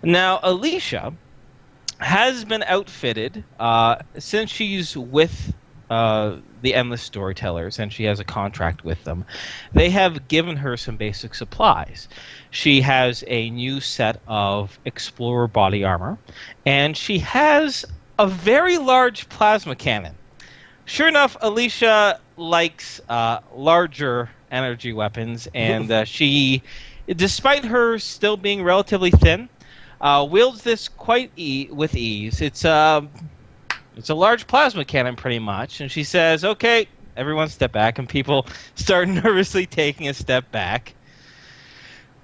Now, Alicia has been outfitted since she's with the Endless Storytellers and she has a contract with them. They have given her some basic supplies. She has a new set of Explorer body armor, and she has a very large plasma cannon. Sure enough, Alicia likes larger energy weapons, and she, despite her still being relatively thin, wields this quite with ease. It's a large plasma cannon, pretty much, and she says, "Okay, everyone, step back," and people start nervously taking a step back.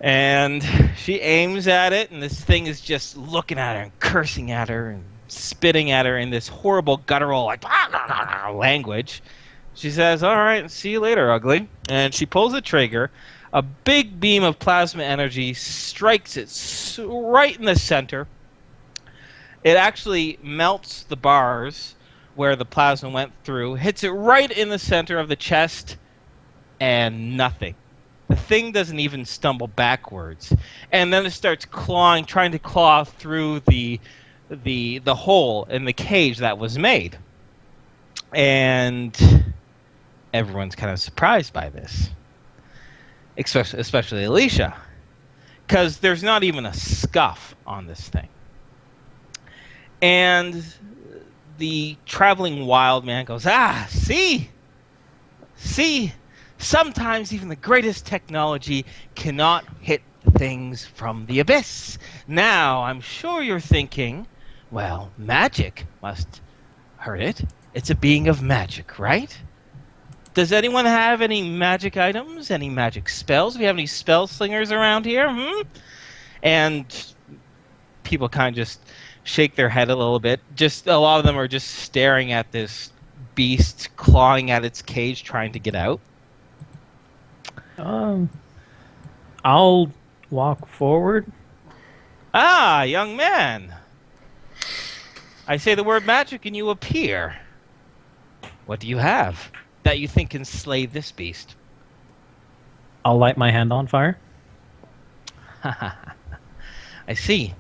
And she aims at it, and this thing is just looking at her and cursing at her and spitting at her in this horrible guttural like language. She says, "All right, see you later, ugly." And she pulls the trigger. A big beam of plasma energy strikes it right in the center. It actually melts the bars where the plasma went through, hits it right in the center of the chest, and nothing. The thing doesn't even stumble backwards. And then it starts clawing, trying to claw through the hole in the cage that was made. And everyone's kind of surprised by this. Especially Alicia. Because there's not even a scuff on this thing. And the traveling wild man goes, see, sometimes even the greatest technology cannot hit things from the abyss. Now, I'm sure you're thinking, well, magic must hurt it. It's a being of magic, right? Does anyone have any magic items? Any magic spells? Do we have any spell slingers around here? And people kind of just shake their head a little bit. Just a lot of them are just staring at this beast clawing at its cage, trying to get out. I'll walk forward. Young man. I say the word magic and you appear. What do you have that you think can slay this beast? I'll light my hand on fire. I see.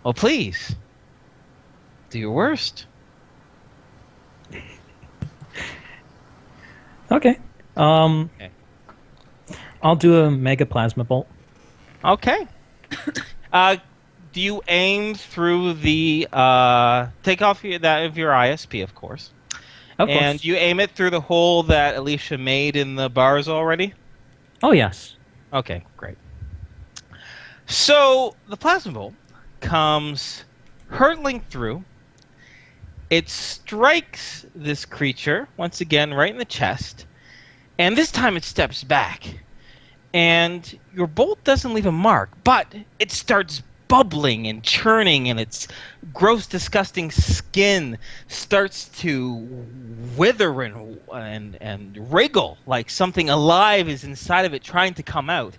Well, please, do your worst. Okay. Okay. I'll do a mega plasma bolt. Okay. Do you aim through the take off your ISP, of course. Of course. And you aim it through the hole that Alicia made in the bars already? Oh, yes. Okay, great. So the plasma bolt comes hurtling through. It strikes this creature, once again, right in the chest. And this time it steps back. And your bolt doesn't leave a mark, but it starts bubbling and churning, and its gross, disgusting skin starts to wither and wriggle like something alive is inside of it trying to come out.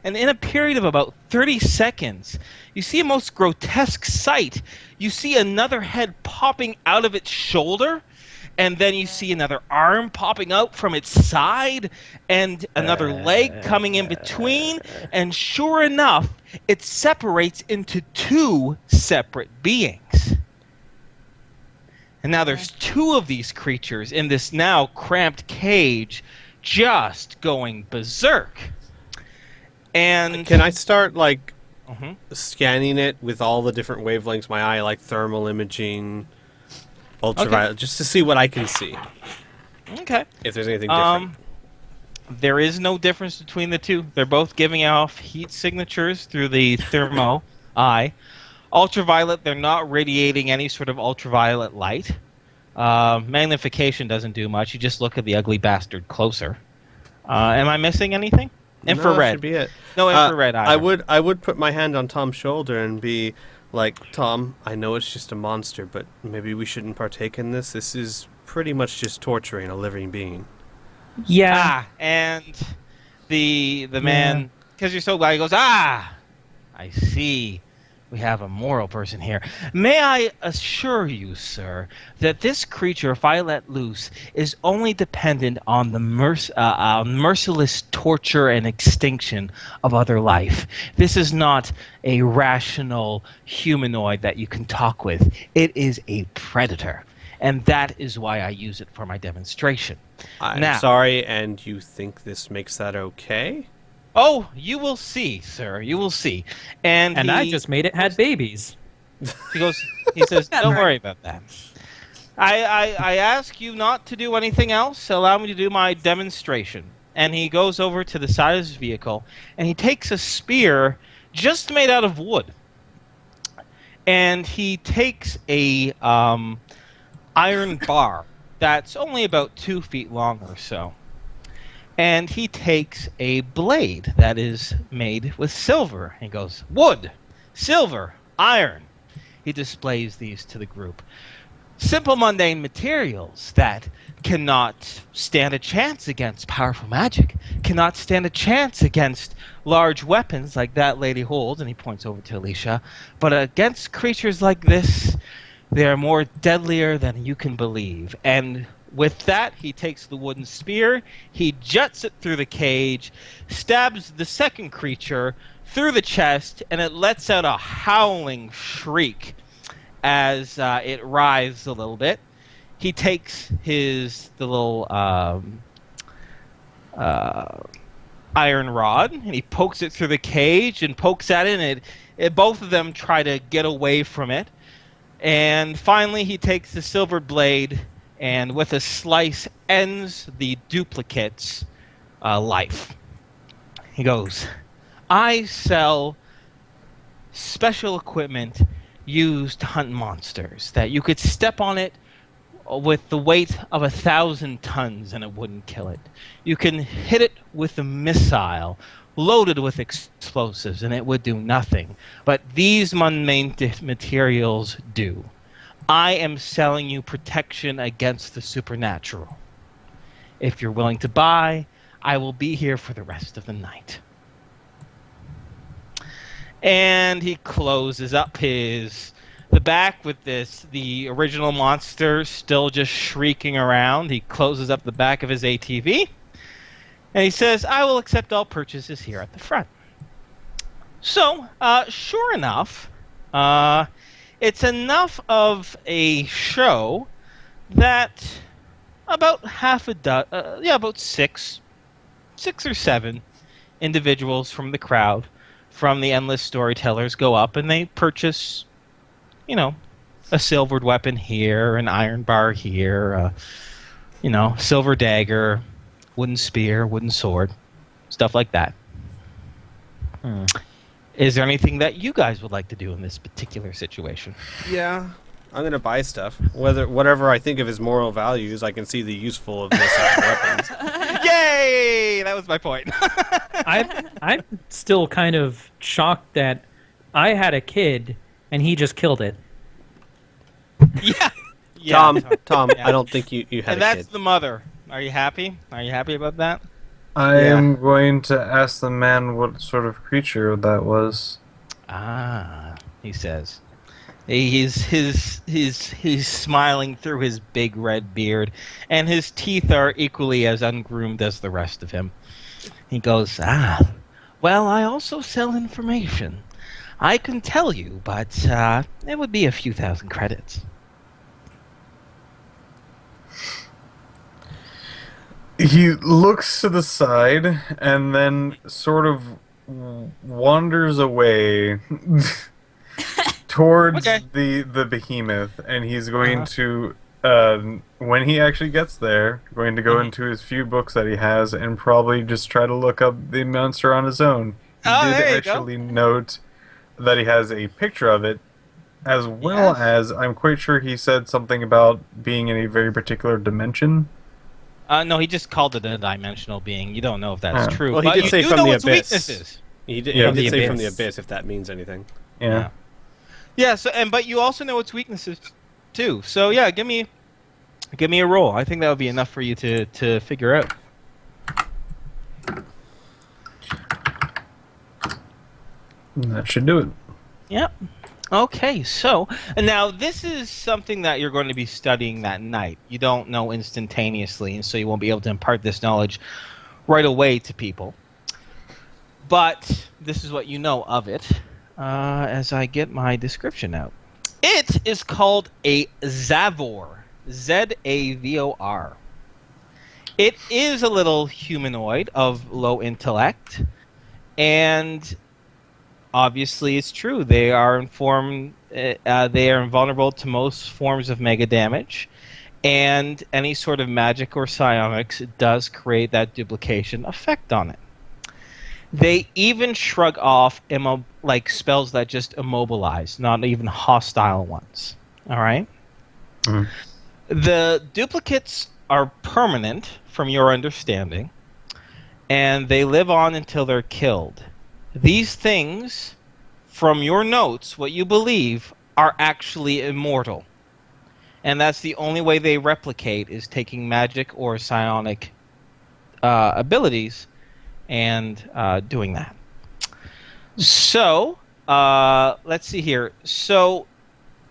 And in a period of about 30 seconds, you see a most grotesque sight. You see another head popping out of its shoulder, and then you see another arm popping out from its side, and another leg coming in between, and sure enough, it separates into two separate beings. And now there's two of these creatures in this now cramped cage just going berserk. And can I start scanning it with all the different wavelengths? My eye, like thermal imaging, ultraviolet, just to see what I can see. Okay. If there's anything different. There is no difference between the two. They're both giving off heat signatures through the thermo eye. Ultraviolet, they're not radiating any sort of ultraviolet light. Magnification doesn't do much. You just look at the ugly bastard closer. Am I missing anything? Infrared. No, that should be it. No infrared either. I would put my hand on Tom's shoulder and be like, Tom, I know it's just a monster, but maybe we shouldn't partake in this. This is pretty much just torturing a living being. Yeah. And the man, because you're so glad, he goes, I see. we have a moral person here. May I assure you, sir, that this creature, if I let loose, is only dependent on the merciless torture and extinction of other life. This is not a rational humanoid that you can talk with. It is a predator. And that is why I use it for my demonstration. I'm sorry, and you think this makes that okay? Oh, you will see, sir. You will see. And I just made it had babies. He says, don't worry about that. I ask you not to do anything else. Allow me to do my demonstration. And he goes over to the side of his vehicle, and he takes a spear just made out of wood. And he takes a iron bar that's only about 2 feet long or so. And he takes a blade that is made with silver. He goes, wood, silver, iron. He displays these to the group. Simple, mundane materials that cannot stand a chance against powerful magic, cannot stand a chance against large weapons like that lady holds, and he points over to Alicia. But against creatures like this, they are more deadlier than you can believe. And with that, he takes the wooden spear, he juts it through the cage, stabs the second creature through the chest, and it lets out a howling shriek as it writhes a little bit. He takes the little iron rod, and he pokes it through the cage and pokes at it, and both of them try to get away from it. And finally, he takes the silver blade and with a slice ends the duplicate's life. He goes, I sell special equipment used to hunt monsters, that you could step on it with the weight of 1,000 tons and it wouldn't kill it. You can hit it with a missile loaded with explosives and it would do nothing. But these mundane materials do. I am selling you protection against the supernatural. If you're willing to buy, I will be here for the rest of the night. And he closes up the back with the original monster still just shrieking around. He closes up the back of his ATV. And he says, I will accept all purchases here at the front. So, sure enough, it's enough of a show that about about six or seven individuals from the crowd, from the Endless Storytellers, go up and they purchase, a silvered weapon here, an iron bar here, silver dagger, wooden spear, wooden sword, stuff like that. Is there anything that you guys would like to do in this particular situation? Yeah, I'm gonna buy stuff. Whatever I think of as moral values, I can see the usefulness of weapons. Yay! That was my point. I'm still kind of shocked that I had a kid and he just killed it. Yeah. Tom, Yeah. I don't think you had And a kid. that's the mother. Are you happy? Are you happy about that? I am going to ask the man what sort of creature that was. Ah, he says. He's smiling through his big red beard, and his teeth are equally as ungroomed as the rest of him. He goes, well, I also sell information. I can tell you, but it would be a few thousand credits. He looks to the side and then sort of wanders away towards the behemoth, and he's going to, when he actually gets there, going to go into his few books that he has and probably just try to look up the monster on his own. He did actually note that he has a picture of it, as well as I'm quite sure he said something about being in a very particular dimension. No, he just called it a dimensional being. You don't know if that's true. Well, he but did you say do from know the its abyss. weaknesses. He did the say from the abyss. abyss, if that means anything. Yeah. Yeah. But you also know its weaknesses too. So yeah, give me a roll. I think that would be enough for you to figure out. That should do it. Yep. Okay, so and now this is something that you're going to be studying that night. You don't know instantaneously, and so you won't be able to impart this knowledge right away to people. But this is what you know of it as I get my description out. It is called a Zavor. Zavor. It is a little humanoid of low intellect, and obviously it's true. They are they are invulnerable to most forms of mega damage, and any sort of magic or psionics does create that duplication effect on it. They even shrug off like spells that just immobilize, not even hostile ones. All right. Mhm. The duplicates are permanent, from your understanding, and they live on until they're killed. These things, from your notes, what you believe, are actually immortal. And that's the only way they replicate is taking magic or psionic abilities and doing that. So, let's see here. So,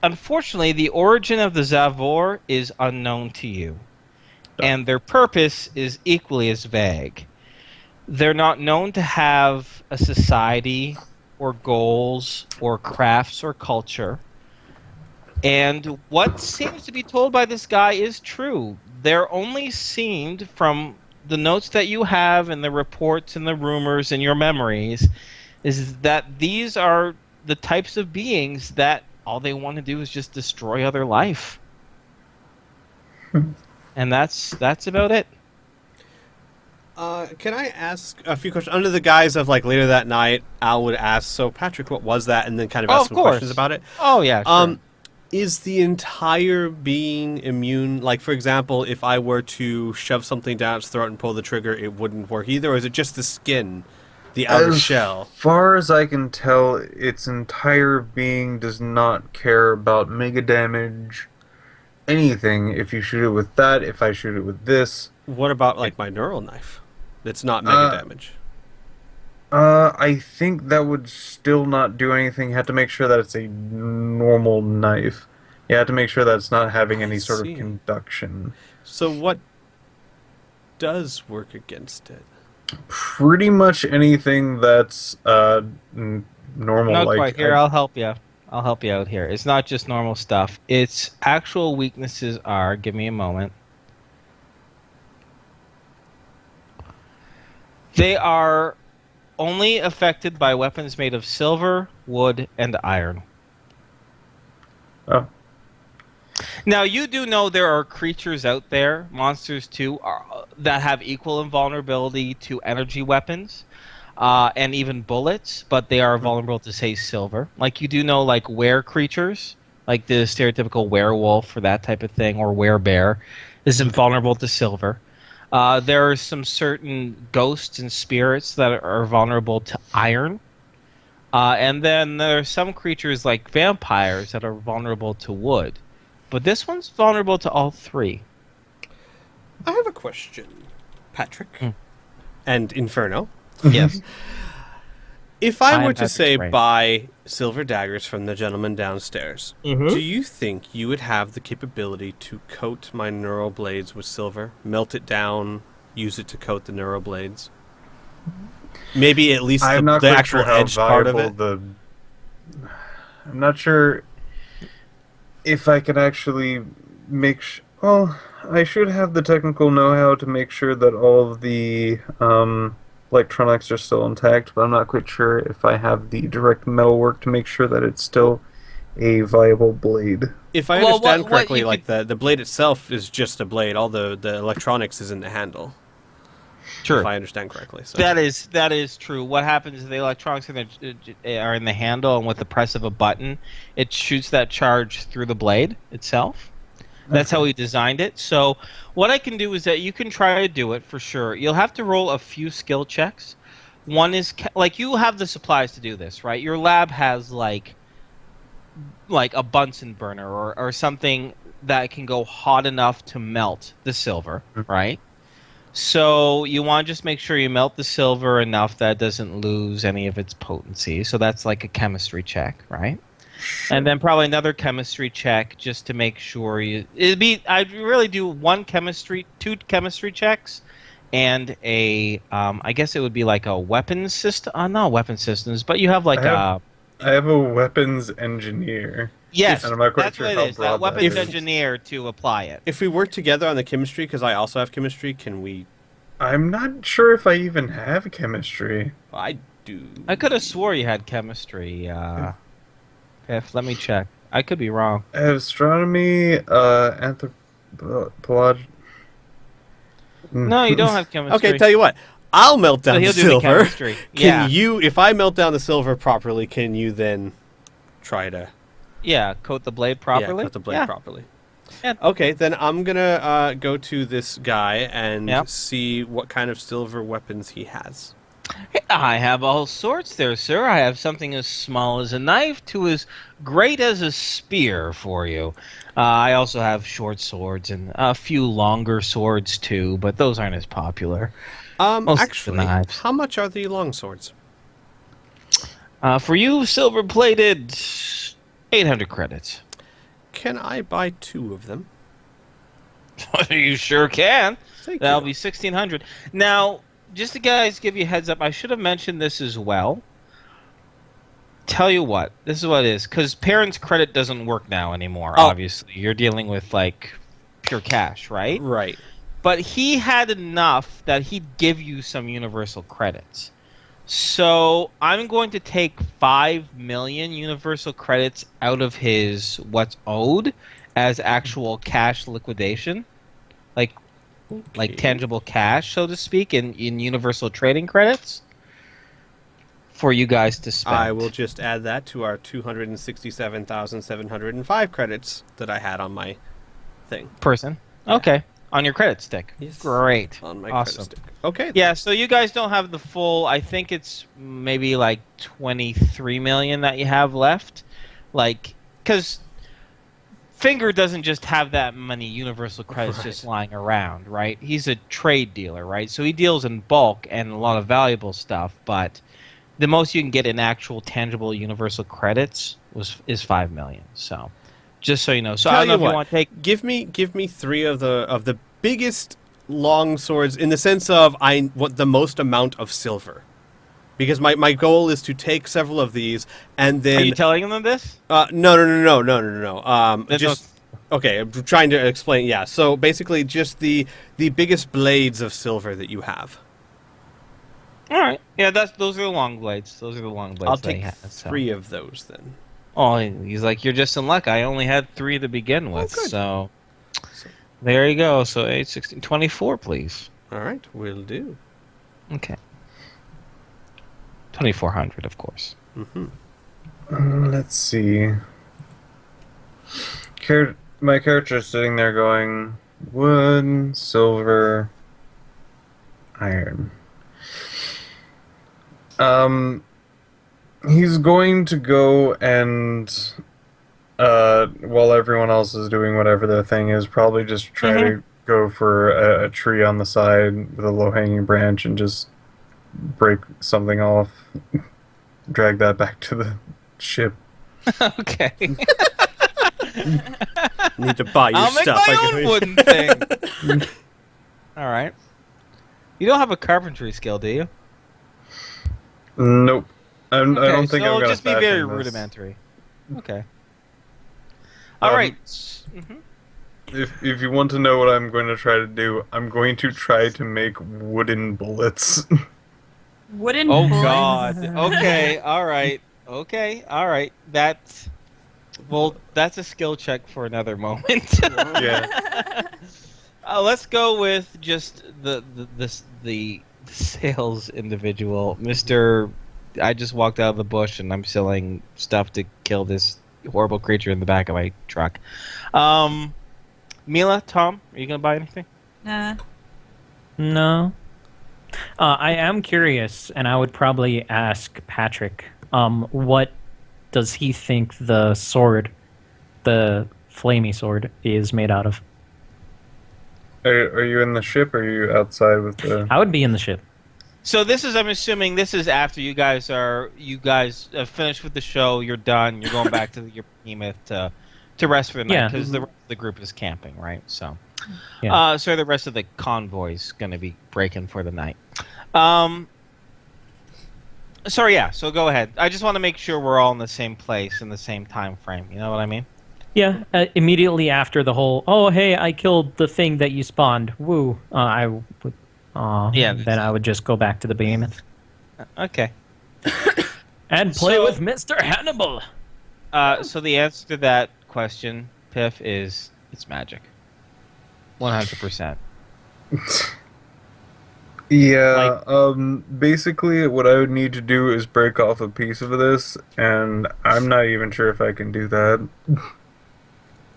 unfortunately, the origin of the Zavor is unknown to you, and their purpose is equally as vague. They're not known to have a society or goals or crafts or culture. And what seems to be told by this guy is true. They're only seemed from the notes that you have and the reports and the rumors and your memories is that these are the types of beings that all they want to do is just destroy other life. And that's about it. Can I ask a few questions? Under the guise of, like, later that night, Al would ask, so, Patrick, what was that? And then kind of Oh, ask of some course. questions about it. Oh, yeah, sure. Is the entire being immune? Like, for example, if I were to shove something down its throat and pull the trigger, it wouldn't work either? Or is it just the skin, the outer shell? As far as I can tell, its entire being does not care about mega damage, anything. If you shoot it with that, if I shoot it with this. What about, like, my neural knife? That's not mega damage. I think that would still not do anything. You have to make sure that it's a normal knife. You have to make sure that it's not having any sort see. of conduction. So what does work against it? Pretty much anything that's normal. Not like quite. Here, I'll help you. I'll help you out here. It's not just normal stuff. Its actual weaknesses are, give me a moment. They are only affected by weapons made of silver, wood, and iron. Oh. Now, you do know there are creatures out there, monsters too, that have equal invulnerability to energy weapons and even bullets, but they are vulnerable to, say, silver. Like, you do know, like, were creatures, like the stereotypical werewolf or that type of thing, or werebear, is invulnerable to silver. There are some certain ghosts and spirits that are vulnerable to iron. And then there are some creatures like vampires that are vulnerable to wood. But this one's vulnerable to all three. I have a question, Patrick. And Inferno. Yes. If I am were to Patrick's say brain. buy silver daggers from the gentleman downstairs, do you think you would have the capability to coat my neural blades with silver, melt it down, use it to coat the neural blades? Maybe at least I'm not the quite actual sure how edge part of it. valuable I'm not sure if I can actually well, I should have the technical know-how to make sure that all of the electronics are still intact, but I'm not quite sure if I have the direct metalwork to make sure that it's still a viable blade. If I Well, understand what correctly, you like the blade itself is just a blade. All the electronics is in the handle. True. If I understand correctly. So. That is true. What happens is the electronics are in the handle, and with the press of a button, it shoots that charge through the blade itself. That's how he designed it. So what I can do is that you can try to do it for sure. You'll have to roll a few skill checks. One is like you have the supplies to do this, right? Your lab has like a Bunsen burner or something that can go hot enough to melt the silver, right? So you want to just make sure you melt the silver enough that it doesn't lose any of its potency. So that's like a chemistry check, right? And then probably another chemistry check just to make sure I'd really do two chemistry checks, and I guess it would be like a weapons system. Not weapon systems, but you have like I have a weapons engineer. Yes, and I'm not quite that's sure what how it is. broad That weapons that is. engineer to apply it. If we work together on the chemistry, because I also have chemistry, can we? I'm not sure if I even have chemistry. I do. I could have swore you had chemistry. Let me check. I could be wrong. I have astronomy, anthropology. No, you don't have chemistry. Okay, tell you what. I'll melt down So the he'll do the silver. chemistry. Yeah. Can you, if I melt down the silver properly, can you then try to Yeah, coat the blade properly. Yeah, coat the blade properly. Yeah. Okay, then I'm gonna go to this guy and Yep. see what kind of silver weapons he has. I have all sorts there, sir. I have something as small as a knife to as great as a spear for you. I also have short swords and a few longer swords too, but those aren't as popular. Most of the Actually, knives. how much are the long swords? For you, silver-plated, 800 credits. Can I buy 2 of them? You sure can. Thank That'll you. be 1,600. Now, just to guys give you a heads up, I should have mentioned this as well. Tell you what, this is what it is, because parents' credit doesn't work now anymore. Oh. Obviously, you're dealing with like pure cash, right? Right. But he had enough that he'd give you some universal credits. So I'm going to take 5 million universal credits out of his what's owed as actual cash liquidation, like tangible cash, so to speak, in universal trading credits for you guys to spend. I will just add that to our 267,705 credits that I had on my thing. person. Okay, on your credit stick. Yes. Great. On my Awesome. credit stick. Okay. Yeah, so you guys don't have the full. I think it's maybe like 23 million that you have left, like because Finger doesn't just have that many universal credits just lying around, right? He's a trade dealer, right? So he deals in bulk and a lot of valuable stuff, but the most you can get in actual tangible universal credits is 5 million. So just so you know. So I don't know if you want to take. Give me 3 of the biggest long swords in the sense of I want the most amount of silver. Because my goal is to take several of these and then Are you telling them this? no. Then Just okay, I'm trying to explain. Yeah. So basically just the biggest blades of silver that you have. All right. Yeah, those are the long blades. Those are the long blades. I'll that he take has, so. 3 of those then. Oh, he's like, you're just in luck. I only had 3 to begin with, good. so there you go. So 8, 16, 24, please. All right, will do. Okay. 2,400, of course. Let's see. My character's sitting there going, wood, silver, iron. He's going to go and, while everyone else is doing whatever their thing is, probably just try to go for a tree on the side with a low-hanging branch and just break something off, drag that back to the ship. Okay. Need to buy your I'll make stuff. my own wooden thing. All right. You don't have a carpentry skill, do you? Nope. I don't think so I'm it'll gonna just be fashion very this. rudimentary. Okay. All right. If you want to know what I'm going to try to do, I'm going to try to make wooden bullets. Wooden Oh bullets. God. Okay. All right. Okay. All right. That's a skill check for another moment. Yeah. Let's go with just the sales individual, Mr. I just walked out of the bush and I'm selling stuff to kill this horrible creature in the back of my truck. Mila, Tom, are you gonna buy anything? Nah. No. I am curious, and I would probably ask Patrick, what does he think the sword, the flamey sword, is made out of? Are you in the ship or are you outside with the... I would be in the ship. So this is, I'm assuming, this is after you guys have finished with the show. You're done. You're going back to your behemoth to rest for the night because the rest of the group is camping, right? So, so the rest of the convoy's going to be breaking for the night. So go ahead. I just want to make sure we're all in the same place in the same time frame. You know what I mean? Yeah. Immediately after the whole, oh hey, I killed the thing that you spawned. Woo. Then I would just go back to the behemoth. Okay. And play with Mr. Hannibal. So the answer to that question, Piff, is it's magic. 100%. Yeah, basically what I would need to do is break off a piece of this, and I'm not even sure if I can do that.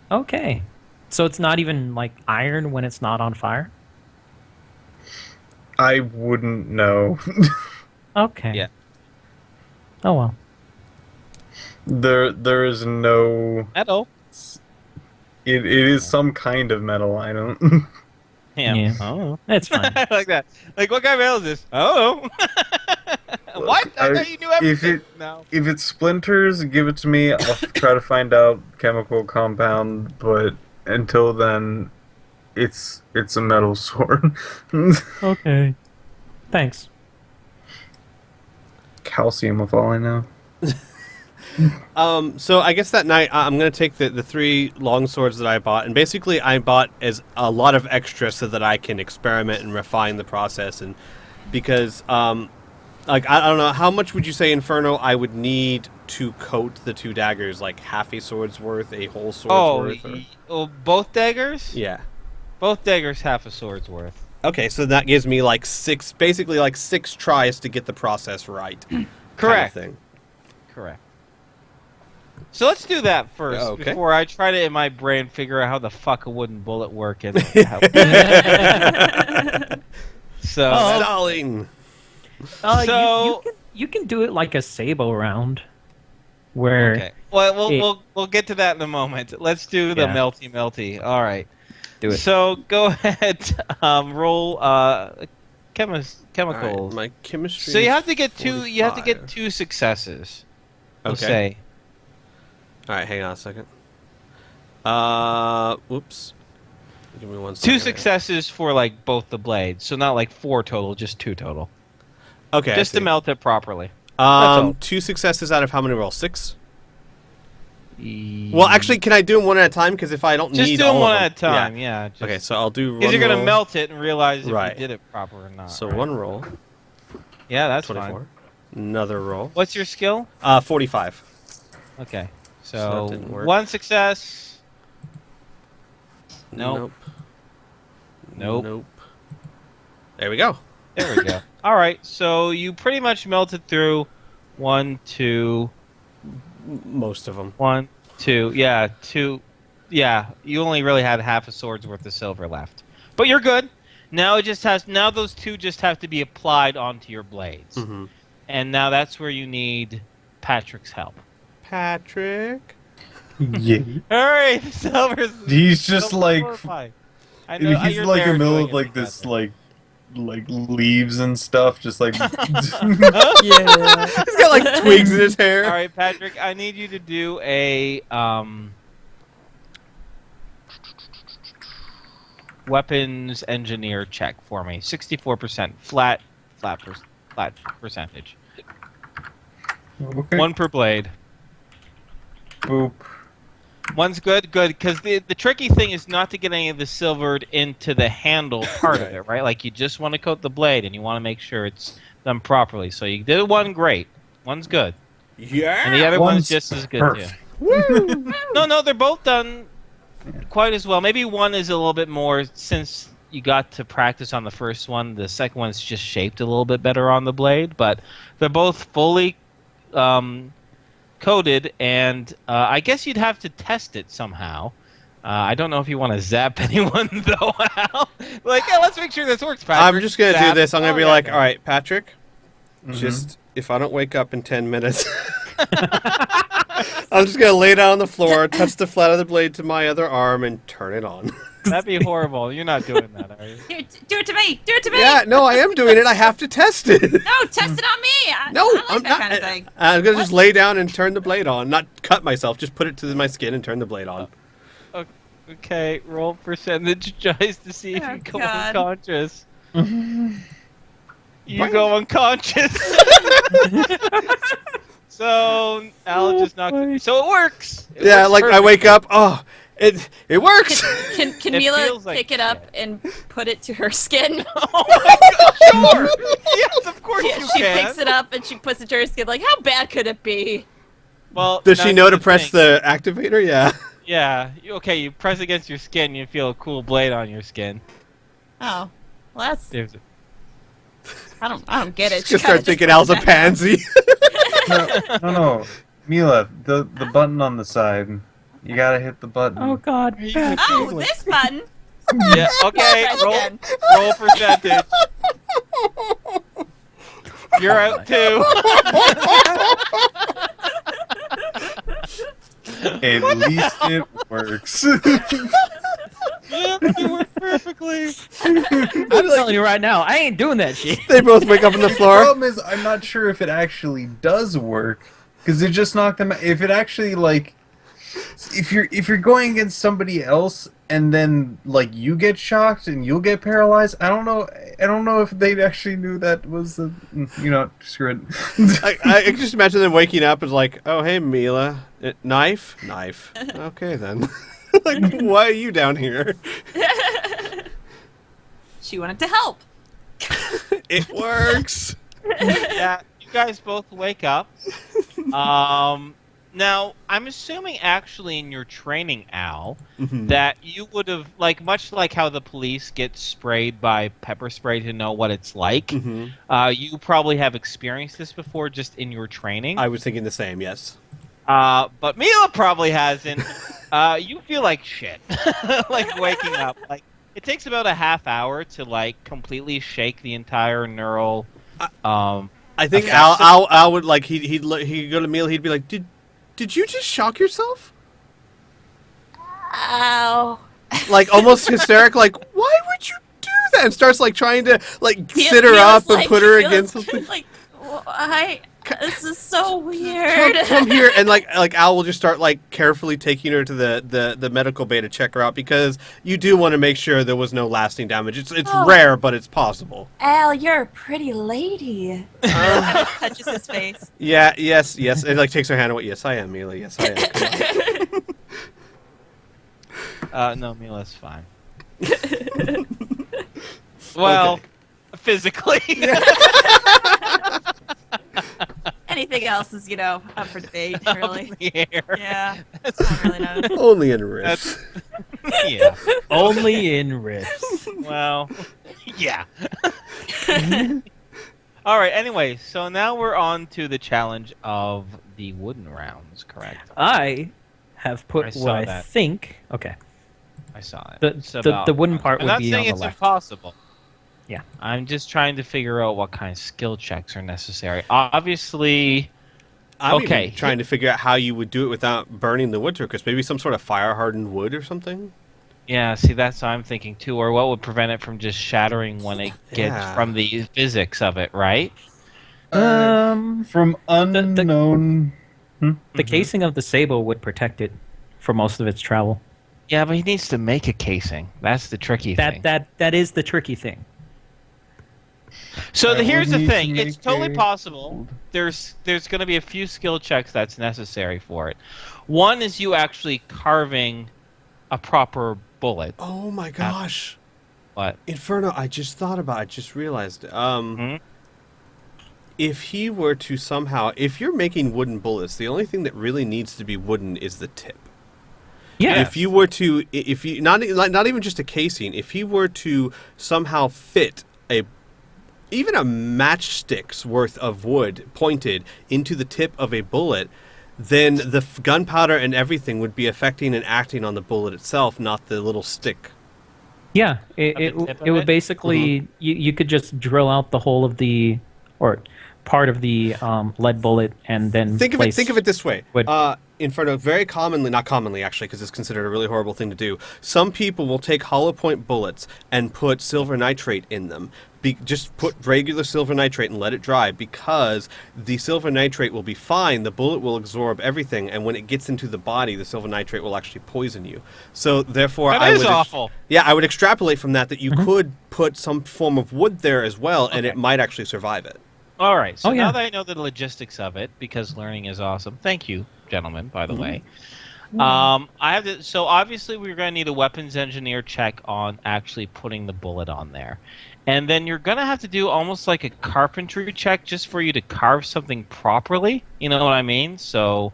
Okay. So it's not even like iron when it's not on fire? I wouldn't know. Okay. Yeah. Oh well. There is no... Metal. It is some kind of metal, I don't... Yeah. Oh. It's fine. I like that. Like, what kind of metal is this? Oh. What? I thought you knew everything. If it splinters, give it to me. I'll try to find out chemical compound, but until then, it's a metal sword. Okay. Thanks. Calcium, of all I know. So I guess that night I'm going to take the 3 long swords that I bought, and basically I bought as a lot of extra so that I can experiment and refine the process, and because like I don't know, how much would you say, Inferno, I would need to coat the 2 daggers? Like half a sword's worth, a whole sword's worth? Oh, both daggers? Yeah. Both daggers half a sword's worth. Okay, so that gives me like 6 tries to get the process right. Correct. Kind of thing. Correct. So let's do that first before I try to, in my brain, figure out how the fuck a wooden bullet work. And Stalling. You can do it like a Sabo round, where. Okay. Well, we'll get to that in a moment. Let's do the melty. All right. Do it. So go ahead, roll chemicals. Right, my chemistry. So you have to get 45. 2. You have to get 2 successes. We'll say. All right, hang on a second. Whoops. Give me 1 second. 2 successes for like both the blades, so not like 4 total, just 2 total. Okay. Just to melt it properly. 2 successes out of how many rolls? 6. Well, actually, can I do them one at a time? Because if I don't just need do all them one of them, at a time. Yeah. Okay, so I'll do. Because you're gonna roll. melt it and realize if Right. you did it proper or not. So right? 1 roll. Yeah, that's 24. fine. Another roll. What's your skill? 45. Okay. So So that didn't work. 1 success. Nope. Nope. There we go. There we go. All right. So you pretty much melted through 1, 2, Most of them. 1, 2. Yeah, 2. Yeah, you only really had half a sword's worth of silver left, but you're good. Now now those 2 just have to be applied onto your blades, and now that's where you need Patrick's help. Patrick. Yeah. All right, silver's. He's just like. I know, He's you're like in the middle doing of like it this together. like leaves and stuff, just like. Yeah. He's got like twigs in his hair. All right, Patrick, I need you to do a weapons engineer check for me. 64% flat percentage. Okay. 1 per blade. Boop. 1's good, because the tricky thing is not to get any of the silvered into the handle part of it, right? Like, you just want to coat the blade, and you want to make sure it's done properly. So you did 1 great. 1's good. Yeah. And the other one's One's just as good, perfect. too. No, they're both done quite as well. Maybe 1 is a little bit more, since you got to practice on the first one. The second one's just shaped a little bit better on the blade, but they're both fully coated, and I guess you'd have to test it somehow. I don't know if you want to zap anyone, though. Like, yeah, let's make sure this works, Patrick. I'm just going to do this. I'm going to be like, all right, Patrick, Mm-hmm. just, if I don't wake up in 10 minutes, I'm just going to lay down on the floor, touch the flat of the blade to my other arm, and turn it on. That'd be horrible. You're not doing that, are you? Here, do it to me. Do it to me. Yeah, no, I am doing it. I have to test it. No, test it on me. No, I like I'm that not. kind of thing. I'm gonna just lay down and turn the blade on. Not cut myself. Just put it to my skin and turn the blade on. Okay, roll percentage dice to see if Oh, you go God. unconscious. You go unconscious. So Al just knocked it. So it works. It Yeah, works like I perfectly. wake up. Oh, it works. Can It Mila feels like pick it up and put it to her skin? Oh my god, sure. Yes, of course Yeah, you she can. picks it up and she puts it to her skin. Like, how bad could it be? Well, Does now she know here's to the press thing. the activator? Yeah. Yeah. Okay, you press against your skin, you feel a cool blade on your skin. Oh, well, that's There's a... I don't get it. She Just kinda start thinking puts Al's it a back. pansy. No. Mila, the button on the side. You gotta hit the button. Oh God. Are you Pat. Oh, this button. Yeah, okay, Press roll, again. roll percentage. You're out too. At least it works. Yeah, you worked perfectly. I'm telling you right now, I ain't doing that shit. They both wake up on the The floor. problem is, I'm not sure if it actually does work, because it just knocked them. If it actually if you're going against somebody else and then you get shocked and you'll get paralyzed, I don't know if they actually knew that was the. Screw it. I can just imagine them waking up and like, oh hey Mila, knife. Okay then. Like, why are you down here? She wanted to help. It works. Yeah, you guys both wake up. Now, I'm assuming actually in your training, Al, that you would have, much like how the police get sprayed by pepper spray to know what it's like, you probably have experienced this before just in your training. I was thinking the same. Yes. But Mila probably hasn't. You feel like shit, waking up. It takes about a half hour to completely shake the entire neural. I think effects Al would he'd go to Mila. He'd be like, did you just shock yourself? Ow. Like almost hysterical. Like, why would you do that? And starts trying to sit her Mila's up and put her against something. Like, why? This is so weird. Come here, and Al will just start carefully taking her to the medical bay to check her out, because you do want to make sure there was no lasting damage. It's rare, but it's possible. Al, you're a pretty lady. And touches his face. Yeah, yes, and takes her hand away. Yes, I am, Mila. Yes, I am. Come on. No, Mila's fine. Well, Okay. physically. Anything else is, up for debate, Up really. in the air. Yeah. No one really knows. Only in risk. Yeah. Only in rifts. Well, yeah. All right. Anyway, so now we're on to the challenge of the wooden rounds. Correct. I have put I what saw I that. think. Okay. I saw it. The- It's the about- wooden part I'm would not be saying on the it's left. impossible. Yeah. I'm just trying to figure out what kind of skill checks are necessary. Obviously, I'm Okay. even trying to figure out how you would do it without burning the wood turquoise. Maybe some sort of fire-hardened wood or something? yeah. See, that's what I'm thinking too. Or what would prevent it from just shattering when it gets Yeah. from the physics of it, right? From unknown. The casing of the sable would protect it for most of its travel. Yeah, but he needs to make a casing. That's the tricky thing. That is the tricky thing. So I here's would the need to thing. It's make totally a- possible. There's going to be a few skill checks that's necessary for it. One is you actually carving a proper bullet. Oh my gosh. What? Inferno, I just thought about it. I just realized. Mhm. If he were to somehow... If you're making wooden bullets, the only thing that really needs to be wooden is the tip. Yeah. If you were to... If you not even just a casing. If he were to somehow fit even a matchstick's worth of wood pointed into the tip of a bullet, then the gunpowder and everything would be affecting and acting on the bullet itself, not the little stick. Yeah, Of the tip of it would it? basically you could just drill out the whole of the or part of the lead bullet and then Think of it this way. wood. Inferno, very commonly, not commonly actually, because it's considered a really horrible thing to do. Some people will take hollow point bullets and put silver nitrate in them. Just put regular silver nitrate and let it dry, because the silver nitrate will be fine. The bullet will absorb everything, and when it gets into the body, the silver nitrate will actually poison you. So therefore, That is awful. I would extrapolate from that you could put some form of wood there as well, and it might actually survive it. All right. So now that I know the logistics of it, because learning is awesome. Thank you, gentlemen. By the way, I have to. So obviously, we're going to need a weapons engineer check on actually putting the bullet on there, and then you're going to have to do almost like a carpentry check just for you to carve something properly. You know what I mean? So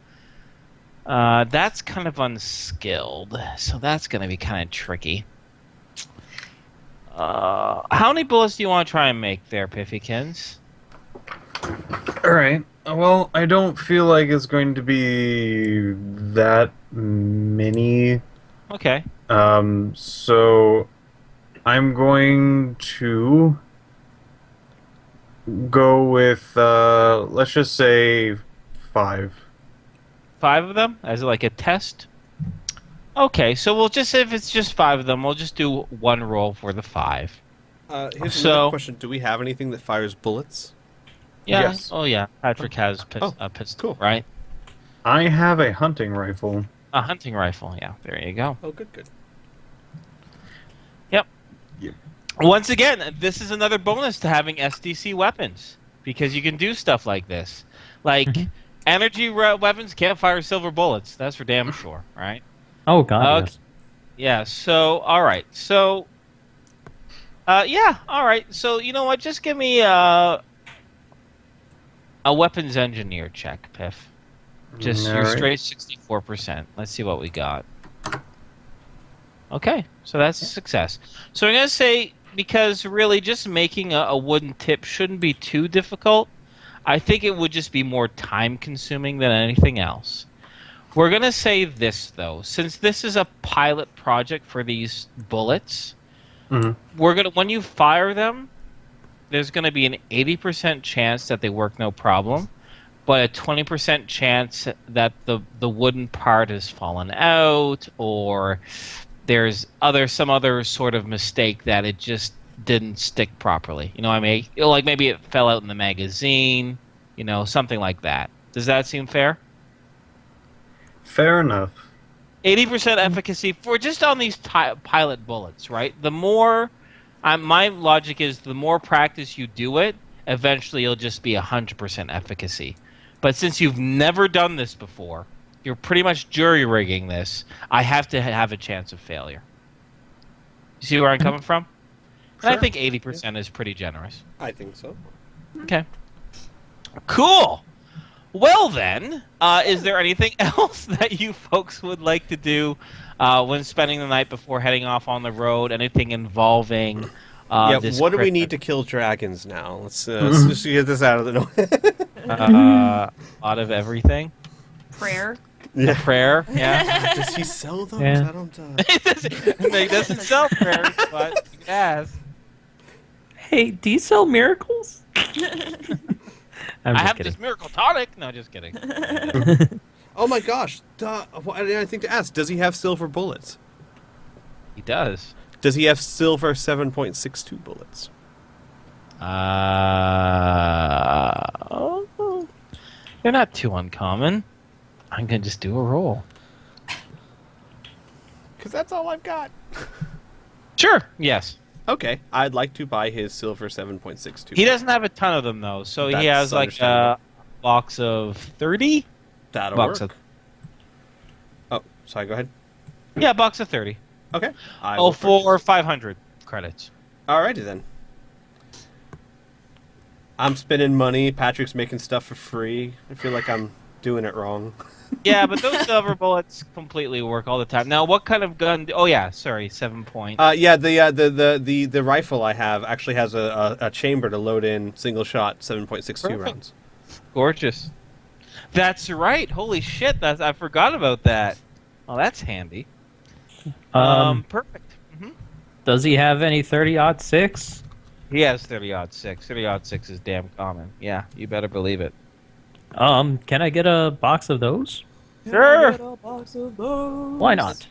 that's kind of unskilled. So that's going to be kind of tricky. How many bullets do you want to try and make there, Piffykins? All right. Well, I don't feel like it's going to be that many. Okay. So I'm going to go with let's just say 5. 5 of them as like a test. Okay, so we'll just, if it's just 5 of them, we'll just do 1 roll for the 5. Here's another question: do we have anything that fires bullets? Yeah. Yes. Oh yeah. Patrick has a pistol, right? I have a hunting rifle. A hunting rifle. Yeah. There you go. Oh, good. Yep. Yep. Once again, this is another bonus to having SDC weapons, because you can do stuff like this. Like energy weapons can't fire silver bullets. That's for damn sure, right? Oh God. Yes. Yeah. So all right. So. Yeah. All right. So you know what? Just give me a weapons engineer check, Piff. Just your straight 64%. Let's see what we got. Okay, so that's a success. So I'm going to say, because really just making a wooden tip shouldn't be too difficult, I think it would just be more time consuming than anything else. We're going to say this, though. Since this is a pilot project for these bullets, we're going to, when you fire them, there's going to be an 80% chance that they work no problem, but a 20% chance that the wooden part has fallen out, or there's some other sort of mistake that it just didn't stick properly. You know what I mean? Like maybe it fell out in the magazine, something like that. Does that seem fair? Fair enough. 80% efficacy for just on these pilot bullets, right? The more... my logic is the more practice you do it, eventually it'll just be 100% efficacy. But since you've never done this before, you're pretty much jury-rigging this, I have to have a chance of failure. You see where I'm coming from? Sure. And I think 80% is pretty generous. I think so. Okay. Cool! Well then, is there anything else that you folks would like to do when spending the night before heading off on the road? Anything involving what do we need to kill dragons now? Let's just get this out of the way. A lot of everything. Prayer. Yeah. Prayer, yeah. Does he sell those? Yeah. I don't... He doesn't sell prayers, but he has. Hey, do you sell miracles? I have this miracle tonic. No, just kidding. Oh my gosh. I didn't think to ask. Does he have silver bullets? He does. Does he have silver 7.62 bullets? They're not too uncommon. I'm going to just do a roll. Because that's all I've got. Sure, yes. Okay, I'd like to buy his silver 7.62. He doesn't have a ton of them, though. So he That's has like a understandable. box of 30? That'll box work. Oh, sorry, go ahead. Yeah, box of 30. Okay. For 500 credits. Alrighty then. I'm spending money. Patrick's making stuff for free. I feel like I'm doing it wrong. Yeah, but those silver bullets completely work all the time. Now, what kind of gun? Oh yeah, sorry, 7 point. Yeah, the rifle I have actually has a chamber to load in single shot 7.62 rounds. Gorgeous. That's right. Holy shit! I forgot about that. Oh, that's handy. Perfect. Does he have any 30-06? He has 30-06. 30-06 is damn common. Yeah, you better believe it. Can I get a box of those? Sure. Why not?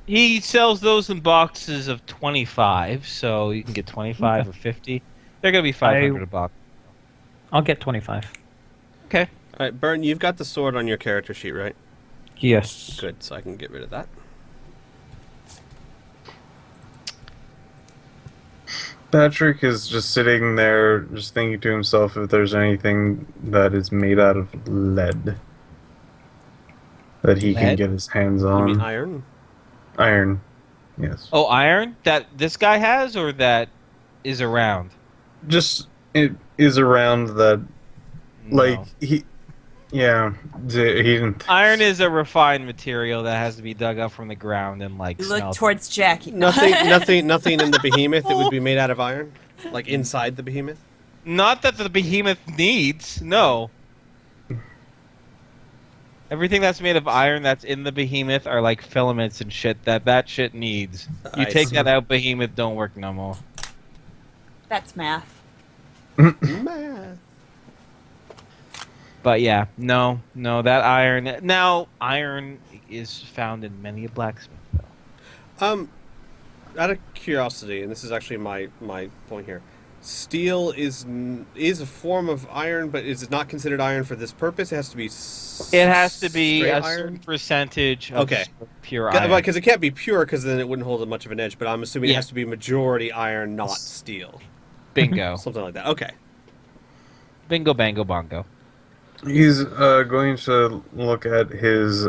He sells those in boxes of 25, so you can get 25 or 50. They're gonna be 500 a box. I'll get 25. Okay. All right, Burn, you've got the sword on your character sheet, right? Yes. Good, so I can get rid of that. Patrick is just sitting there, just thinking to himself if there's anything that is made out of lead that he can Lead? get his hands You mean on. iron? Iron. Yes. Oh, iron that this guy has, or that is around. Just it is around that. Like No. yeah, he didn't. Iron is a refined material that has to be dug up from the ground and like You look smelted. towards Jackie. Nothing in the behemoth that would be made out of iron? Like inside the behemoth? Not that the behemoth needs. No. Everything that's made of iron that's in the behemoth are like filaments and shit that shit needs. You I take see. that out, behemoth don't work no more. That's math. Math. But yeah, no, that iron. Now, iron is found in many a blacksmith, though. Out of curiosity, and this is actually my point here, steel is a form of iron, but is it not considered iron for this purpose? It has to be. It has to be straight a iron. certain percentage of Okay. pure iron. Because it can't be pure, because then it wouldn't hold much of an edge. But I'm assuming it Yeah. has to be majority iron, not steel, Bingo. something like that. Okay. Bingo, bango, bongo. He's going to look at his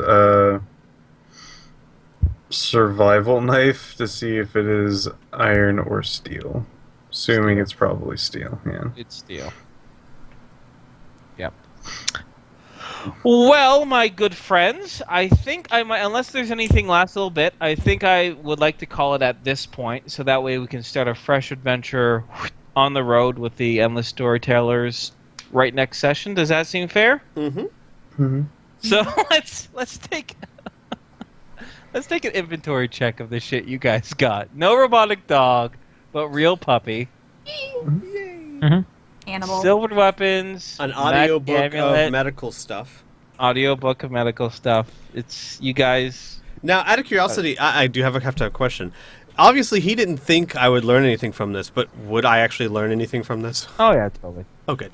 survival knife to see if it is iron or steel. Assuming it's probably steel, yeah. It's steel. Yep. Well, my good friends, I think I might, unless there's anything last little bit, I think I would like to call it at this point, so that way we can start a fresh adventure on the road with the Endless Storytellers right next session. Does that seem fair? Mm-hmm. So let's take let's take an inventory check of the shit you guys got. No robotic dog, but real puppy. Animal. Silver weapons. An magic audiobook amulet, of medical stuff. audiobook of medical stuff. It's you guys. Now, out of curiosity, I do have to have a question. Obviously, he didn't think I would learn anything from this, but would I actually learn anything from this? Oh yeah, totally, Okay.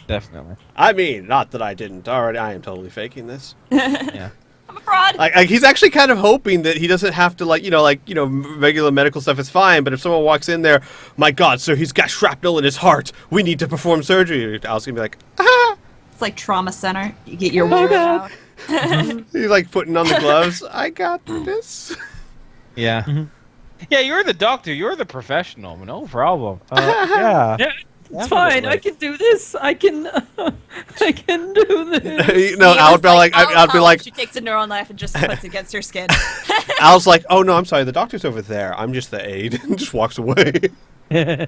definitely. I mean, not that I didn't already. I am totally faking this. Yeah. I'm a fraud. Like he's actually kind of hoping that he doesn't have to, regular medical stuff is fine. But if someone walks in there, my God, sir, he's got shrapnel in his heart. We need to perform surgery. I was gonna be like, ah. It's like trauma center. You get your word out. He's like putting on the gloves. I got this. Yeah. Yeah, you're the doctor. You're the professional. No problem. Yeah. Yeah, it's fine. I can do this. I can do this. No, I would be like, I'd be like, She takes a neural knife and just puts it against her skin. I was like, oh no, I'm sorry, the doctor's over there. I'm just the aide, and just walks away. You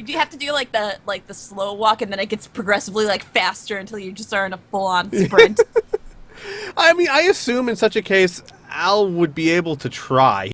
do have to do like the slow walk, and then it gets progressively like faster until you just are in a full on sprint. I mean, I assume in such a case, Al would be able to try.